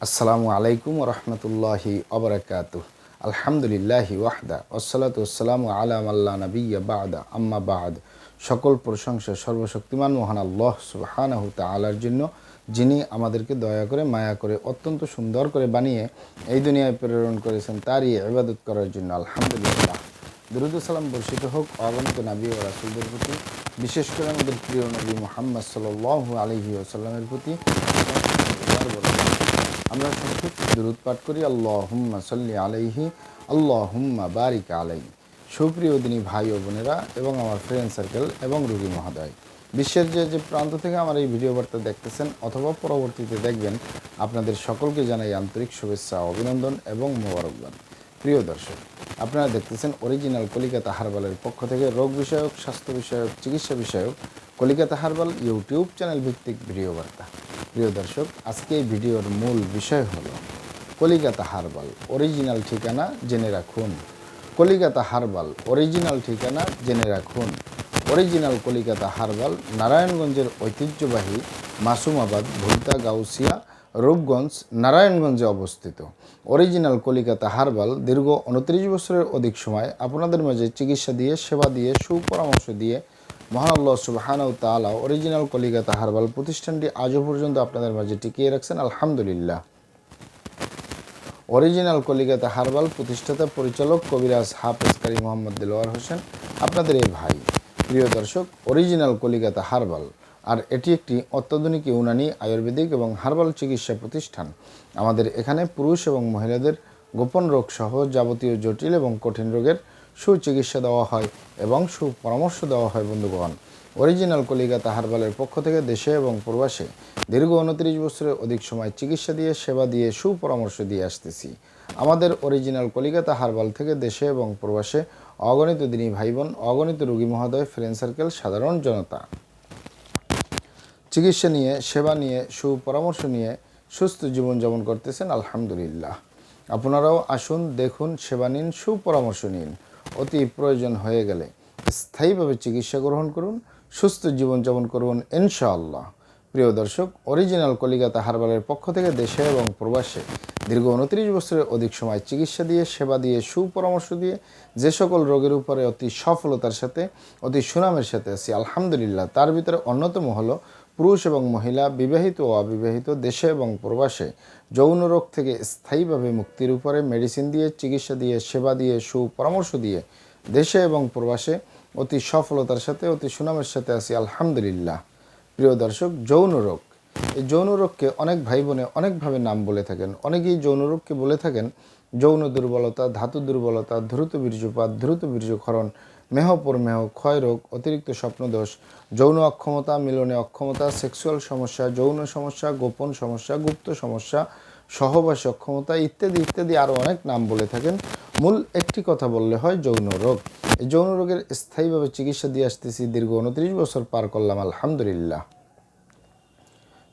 আসসালামু আলাইকুম রহমতুল্লাহি অবরাকাতুহ। আলহামদুলিল্লাহি ওয়াহদা ওয়াসসালাতু ওয়াসসালামু আলা মাল্লা নাবিয়্যা বা'দা আম্মা বা'দ। সকল প্রশংসা সর্বশক্তিমান মহান আল্লাহ সুবহানাহু তাআলার জন্য, যিনি আমাদেরকে দয়া করে মায়া করে অত্যন্ত সুন্দর করে বানিয়ে এই দুনিয়ায় প্রেরণ করেছেন তারই ইবাদত করার জন্য। আলহামদুলিল্লাহ। দুরূদ ও সালাম বর্ষিত হোক অগণিত নবী ও রাসূলদের প্রতি, বিশেষ করে আমাদের প্রিয় নবী মুহাম্মদ সাল্লাল্লাহু আলাইহি ওয়াসাল্লামের প্রতি। আমরা সংক্ষেপ দুরূদ পাঠ করি। আল্লাহুম্মা সাল্লি আলাইহি, আল্লাহুম্মা বারিক আলাইহি। সুপ্রিয় দিনী ভাই ও বোনেরা এবং আমার ফ্রেন্ড সার্কেল এবং রোগী মহোদয়, বিশ্বের যে প্রান্ত থেকে আমার এই ভিডিও বার্তা দেখতেছেন অথবা পরবর্তীতে দেখবেন, আপনাদের সকলকে জানাই আন্তরিক শুভেচ্ছা, অভিনন্দন এবং মোবারকবাদ। প্রিয় দর্শক, আপনারা দেখতেছেন অরিজিনাল কলিকাতা হার্বালের পক্ষ থেকে রোগ বিষয়ক, স্বাস্থ্য বিষয়ক, চিকিৎসা বিষয়ক কলিকাতা হার্বাল ইউটিউব চ্যানেল ভিত্তিক ভিডিও বার্তা। প্রিয় দর্শক, আজকে এই ভিডিওর মূল বিষয় হলো কলিকাতা হার্বাল অরিজিনাল ঠিকানা জেনে রাখুন। কলিকাতা হার্বাল অরিজিনাল ঠিকানা জেনে রাখুন। অরিজিনাল কলিকাতা হার্বাল নারায়ণগঞ্জের ঐতিহ্যবাহী মাসুমাবাদ, ভুলতা, গাউসিয়া, রূপগঞ্জ, নারায়ণগঞ্জে অবস্থিত। অরিজিনাল কলিকাতা হার্বাল দীর্ঘ 29 বছরের অধিক সময় আপনাদের মাঝে চিকিৎসা দিয়ে, সেবা দিয়ে, সুপরামর্শ দিয়ে মহান আল্লাহ সুবহানাহু তাআলা অরিজিনাল কলিকাতা হার্বাল প্রতিষ্ঠানটি আজও পর্যন্ত আপনাদের মাঝে টিকিয়ে রাখছেন। আলহামদুলিল্লাহ। অরিজিনাল কলিকাতা হার্বাল প্রতিষ্ঠাতা পরিচালক কবিরাজ হাফেজ কারি মোহাম্মদ দেলোয়ার হোসেন, আপনাদের এই ভাই। প্রিয় দর্শক, অরিজিনাল কলিকাতা হার্বাল আর এটি একটি অত্যাধুনিক ইউনানি, আয়ুর্বেদিক এবং হার্বাল চিকিৎসা প্রতিষ্ঠান। আমাদের এখানে পুরুষ এবং মহিলাদের গোপন রোগ সহ যাবতীয় জটিল এবং কঠিন রোগের সুচিকিৎসা দেওয়া হয় এবং সুপরামর্শ দেওয়া হয়। বন্ধুগণ, অরিজিনাল কলিকাতা হার্বালের পক্ষ থেকে দেশে এবং প্রবাসে দীর্ঘ 29 বছরের অধিক সময় চিকিৎসা দিয়ে, সেবা দিয়ে, সুপরামর্শ দিয়ে আসতেছি। আমাদের অরিজিনাল কলিকাতা হার্বাল থেকে দেশে এবং প্রবাসে অগণিত দিনী ভাই বোন, অগণিত রোগী মহোদয়, ফ্রেন্ড সার্কেল, সাধারণ জনতা চিকিৎসা নিয়ে, সেবা নিয়ে, সুপরামর্শ নিয়ে সুস্থ জীবনযাপন করতেছেন। আলহামদুলিল্লাহ। আপনারাও আসুন, দেখুন, সেবা নিন, সুপরামর্শ নিন। অতি প্রয়োজন হয়ে গেলে স্থায়ীভাবে চিকিৎসা গ্রহণ করুন, সুস্থ জীবনযাপন করুন ইনশাআল্লাহ। প্রিয় দর্শক, অরিজিনাল কলিকাতা হার্বালের পক্ষ থেকে দেশে এবং প্রবাসে দীর্ঘ 29 বছরের অধিক সময় চিকিৎসা দিয়ে, সেবা দিয়ে, সুপরামর্শ দিয়ে যে সকল রোগের উপরে অতি সফলতার সাথে, অতি সুনামের সাথে আছি আলহামদুলিল্লাহ, তার ভিতরে অন্যতম হলো পুরুষ এবং মহিলা, বিবাহিত ও অবিবাহিত, দেশে এবং প্রবাসে যৌন রোগ থেকে স্থায়ীভাবে মুক্তির উপরে মেডিসিন দিয়ে, চিকিৎসা দিয়ে, সেবা দিয়ে, সুপরামর্শ দিয়ে দেশে এবং প্রবাসে অতি সফলতার সাথে, অতি সুনামের সাথে আছি আলহামদুলিল্লাহ। প্রিয় দর্শক, যৌন রোগ, এই যৌন রোগকে অনেক ভাই বোনে অনেকভাবে নাম বলে থাকেন। অনেকেই যৌন রোগকে বলে থাকেন যৌন দুর্বলতা, ধাতু দুর্বলতা, দ্রুত বীর্যপাত, দ্রুত বীর্যক্ষরণ, মেহ, ক্ষয় রোগ, অতিরিক্ত স্বপ্নদোষ, যৌন অক্ষমতা, মিলনে অক্ষমতা, সেক্সুয়াল সমস্যা, যৌন সমস্যা, গোপন সমস্যা, গুপ্ত সমস্যা, সহবাসী অক্ষমতা ইত্যাদি ইত্যাদি আরও অনেক নাম বলে থাকেন। মূল একটি কথা বললে হয় যৌন রোগ। এই যৌন রোগের স্থায়ীভাবে চিকিৎসা দিয়ে আসতেছি, দীর্ঘ 29 বছর পার করলাম আলহামদুলিল্লাহ।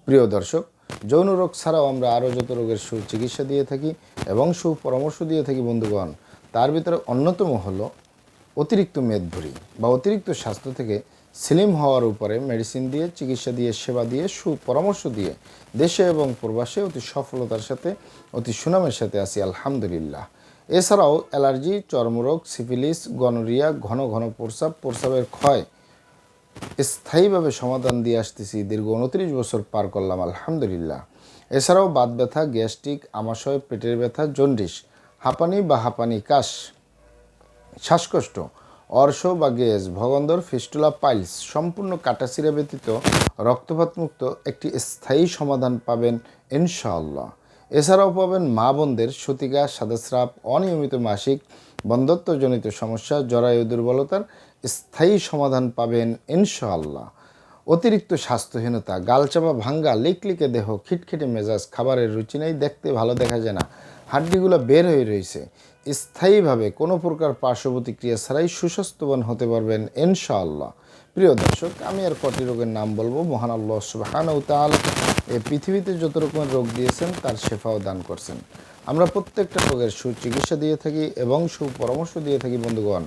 প্রিয় দর্শক, যৌন রোগ ছাড়াও আমরা আরও যত রোগের সুচিকিৎসা দিয়ে থাকি এবং সুপরামর্শ দিয়ে থাকি বন্ধুগণ, তার ভিতরে অন্যতম হলো অতিরিক্ত মেদভুঁড়ি বা অতিরিক্ত স্বাস্থ্য থেকে স্লিম হওয়ার উপরে মেডিসিন দিয়ে, চিকিৎসা দিয়ে, সেবা দিয়ে, সুপরামর্শ দিয়ে দেশে এবং প্রবাসে অতি সফলতার সাথে, অতি সুনামের সাথে আছি আলহামদুলিল্লাহ। এছাড়াও অ্যালার্জি, চর্মরোগ, সিফিলিস, গনোরিয়া, ঘন ঘন প্রস্রাব, প্রস্রাবের ক্ষয় স্থায়ীভাবে সমাধান দিয়ে আসতেছি, দীর্ঘ 29 বছর পার করলাম আলহামদুলিল্লাহ। এছাড়াও বাত ব্যথা, গ্যাস্ট্রিক, আমাশয়, পেটের ব্যথা, জন্ডিস, হাঁপানি বা হাঁপানি কাশ, শ্বাসকষ্ট, অর্শ বা গেজ, ভগন্দর, ফিস্টুলা, পাইলস সম্পূর্ণ কাটাছিরা ব্যতীত রক্তপাতমুক্ত একটি স্থায়ী সমাধান পাবেন ইনশাআল্লাহ। এছাড়াও পাবেন মা বোনদের সতিকা, সাদাস্রাব, অনিয়মিত মাসিক, বন্ধ্যত্বজনিত সমস্যা, জরায়ু দুর্বলতার স্থায়ী সমাধান পাবেন ইনশাআল্লাহ। অতিরিক্ত স্বাস্থ্যহীনতা, গালচাপা, ভাঙ্গা, লিকলিকে দেহ, খিটখিটে মেজাজ, খাবারের রুচি নেই, দেখতে ভালো দেখা যায় না, হাড্ডিগুলো বের হয়ে রয়েছে, স্থায়ীভাবে কোনো প্রকার পার্শ্ব প্রতিক্রিয়া ছাড়াই সুস্বাস্থ্যবান হতে পারবেন ইনশাআল্লাহ। প্রিয় দর্শক, আমি আর কটি রোগের নাম বলবো। মহান আল্লাহ সুবহানাহু তাআলা এই পৃথিবীতে যত রকমের রোগ দিয়েছেন তার শেফাও দান করছেন। আমরা প্রত্যেকটা রোগের সুচিকিৎসা দিয়ে থাকি এবং সুপরামর্শ দিয়ে থাকি বন্ধুগণ।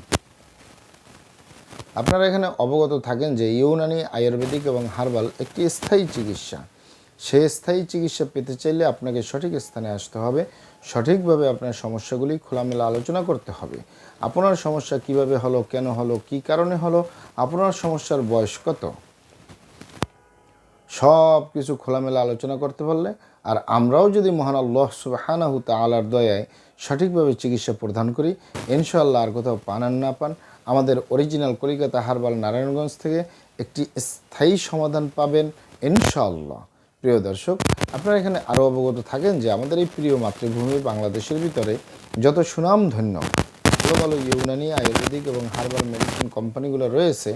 আপনারা এখানে অবগত থাকেন যে ইউনানি, আয়ুর্বেদিক এবং হার্বাল একটি স্থায়ী চিকিৎসা। সেই স্থায়ী চিকিৎসা পেতে চাইলে আপনাকে সঠিক স্থানে আসতে হবে, সঠিকভাবে আপনার সমস্যাগুলি খোলামেলা আলোচনা করতে হবে। আপনার সমস্যা কিভাবে হলো, কেন হলো, কী কারণে হলো, আপনার সমস্যার বয়স কত, সব কিছু খোলামেলা আলোচনা করতে পারলে, আর আমরাও যদি মহান আল্লাহ সুবহানাহু তাআলার দয়ায় সঠিকভাবে চিকিৎসা প্রদান করি, ইনশাআল্লাহ আর কোথাও পান আর না পান, আমাদের অরিজিনাল কলিকাতা হারবাল নারায়ণগঞ্জ থেকে একটি স্থায়ী সমাধান পাবেন ইনশাআল্লাহ। প্রিয় দর্শক, আপনারা এখানে আরও অবগত থাকেন যে আমাদের এই প্রিয় মাতৃভূমি বাংলাদেশের ভিতরে যত সুনামধন্য ভালো ভালো ইউনানি, আয়ুর্বেদিক এবং হার্বাল মেডিসিন কোম্পানিগুলো রয়েছে,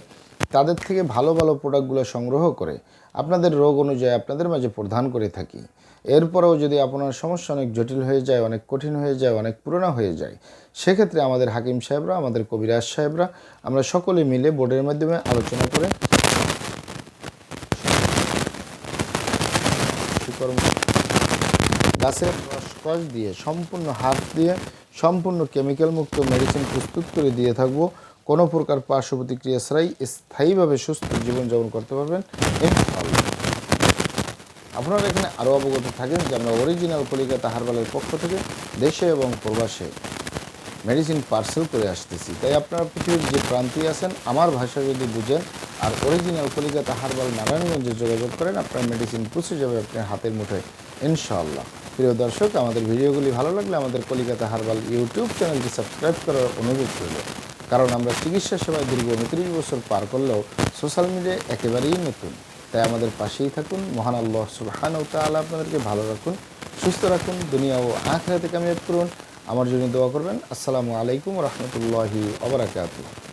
তাদের থেকে ভালো ভালো প্রোডাক্টগুলো সংগ্রহ করে আপনাদের রোগ অনুযায়ী আপনাদের মাঝে প্রদান করে থাকি। এরপরেও যদি আপনার সমস্যা অনেক জটিল হয়ে যায়, অনেক কঠিন হয়ে যায়, অনেক পুরনো হয়ে যায়, সেক্ষেত্রে আমাদের হাকিম সাহেবরা, আমাদের কবিরাজ সাহেবরা, আমরা সকলে মিলে বোর্ডের মাধ্যমে আলোচনা করে গাছের রসকস দিয়ে, সম্পূর্ণ হাত দিয়ে, সম্পূর্ণ কেমিক্যাল মুক্ত মেডিসিন প্রস্তুত করে দিয়ে থাকবো। কোনো প্রকার পার্শ্ব প্রতিক্রিয়া ছাড়াই স্থায়ীভাবে সুস্থ জীবনযাপন করতে পারবেন ইনশাআল্লাহ। আপনারা এখানে আরও অবগত থাকেন যে আমরা অরিজিনাল কলিকাতা হারবালের পক্ষ থেকে দেশে এবং প্রবাসে মেডিসিন পার্সেল করে আসতেছি। তাই আপনারা পৃথিবীর যে প্রান্তে আছেন, আমার ভাষা যদি বুঝেন আর অরিজিনাল কলিকাতা হারবাল নারায়ণগঞ্জে যোগাযোগ করেন, আপনার মেডিসিন পৌঁছে যাবে আপনার হাতের মুঠোয় ইনশাআল্লাহ। প্রিয় দর্শক, আমাদের ভিডিওগুলি ভালো লাগলে আমাদের কলিকাতা হারবাল ইউটিউব চ্যানেলটি সাবস্ক্রাইব করার অনুরোধ রইল। কারণ আমরা চিকিৎসা সেবায় দীর্ঘ 29 বছর পার করলেও সোশ্যাল মিডিয়ায় একেবারেই নতুন। তাই আমাদের পাশেই থাকুন। মহান আল্লাহ সুবহানাহু ওয়া তাআলা আপনাদেরকে ভালো রাখুন, সুস্থ রাখুন, দুনিয়া ও আখিরাতে কামিয়াব করুন। আমার জন্য দোয়া করবেন। আসসালামু আলাইকুম ওয়া রাহমাতুল্লাহি ওয়া বারাকাতুহু।